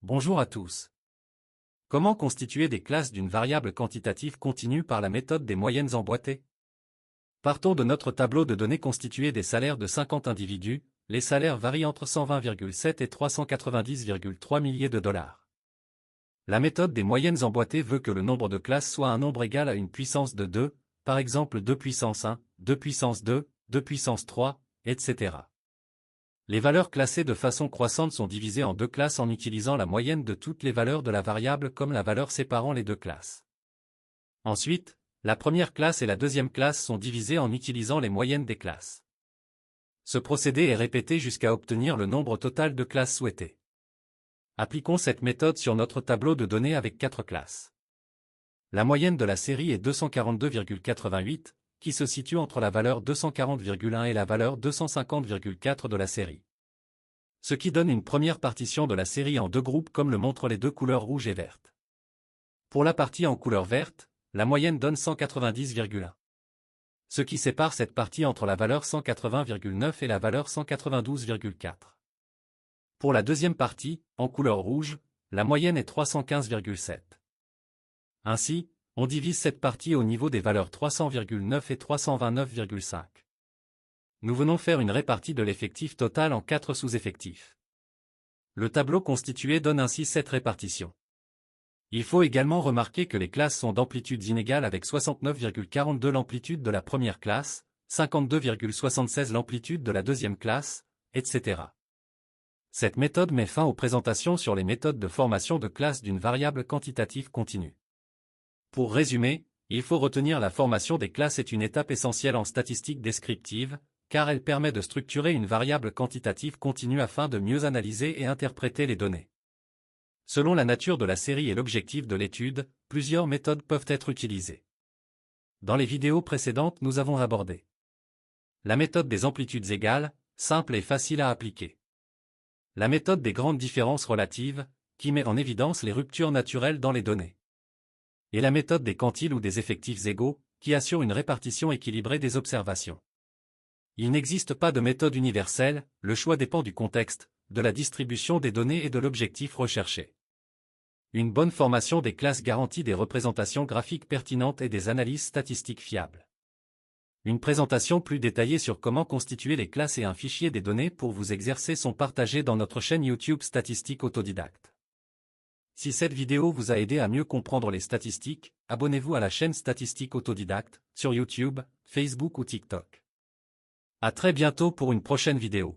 Bonjour à tous. Comment constituer des classes d'une variable quantitative continue par la méthode des moyennes emboîtées? Partons de notre tableau de données constitué des salaires de 50 individus. Les salaires varient entre 120,7 et 390,3 milliers de dollars. La méthode des moyennes emboîtées veut que le nombre de classes soit un nombre égal à une puissance de 2, par exemple 2 puissance 1, 2 puissance 2, 2 puissance 3, etc. Les valeurs classées de façon croissante sont divisées en deux classes en utilisant la moyenne de toutes les valeurs de la variable comme la valeur séparant les deux classes. Ensuite, la première classe et la deuxième classe sont divisées en utilisant les moyennes des classes. Ce procédé est répété jusqu'à obtenir le nombre total de classes souhaité. Appliquons cette méthode sur notre tableau de données avec 4 classes. La moyenne de la série est 242,88, qui se situe entre la valeur 240,1 et la valeur 250,4 de la série. Ce qui donne une première partition de la série en deux groupes comme le montrent les deux couleurs rouge et verte. Pour la partie en couleur verte, la moyenne donne 190,1. Ce qui sépare cette partie entre la valeur 180,9 et la valeur 192,4. Pour la deuxième partie, en couleur rouge, la moyenne est 315,7. Ainsi, on divise cette partie au niveau des valeurs 300,9 et 329,5. Nous venons faire une répartie de l'effectif total en 4 sous-effectifs. Le tableau constitué donne ainsi cette répartition. Il faut également remarquer que les classes sont d'amplitudes inégales avec 69,42 l'amplitude de la première classe, 52,76 l'amplitude de la deuxième classe, etc. Cette méthode met fin aux présentations sur les méthodes de formation de classes d'une variable quantitative continue. Pour résumer, il faut retenir la formation des classes est une étape essentielle en statistique descriptive, car elle permet de structurer une variable quantitative continue afin de mieux analyser et interpréter les données. Selon la nature de la série et l'objectif de l'étude, plusieurs méthodes peuvent être utilisées. Dans les vidéos précédentes, nous avons abordé la méthode des amplitudes égales, simple et facile à appliquer. La méthode des grandes différences relatives, qui met en évidence les ruptures naturelles dans les données. Et la méthode des quantiles ou des effectifs égaux, qui assure une répartition équilibrée des observations. Il n'existe pas de méthode universelle, le choix dépend du contexte, de la distribution des données et de l'objectif recherché. Une bonne formation des classes garantit des représentations graphiques pertinentes et des analyses statistiques fiables. Une présentation plus détaillée sur comment constituer les classes et un fichier des données pour vous exercer sont partagées dans notre chaîne YouTube Statistique Autodidacte. Si cette vidéo vous a aidé à mieux comprendre les statistiques, abonnez-vous à la chaîne Statistique Autodidacte, sur YouTube, Facebook ou TikTok. À très bientôt pour une prochaine vidéo.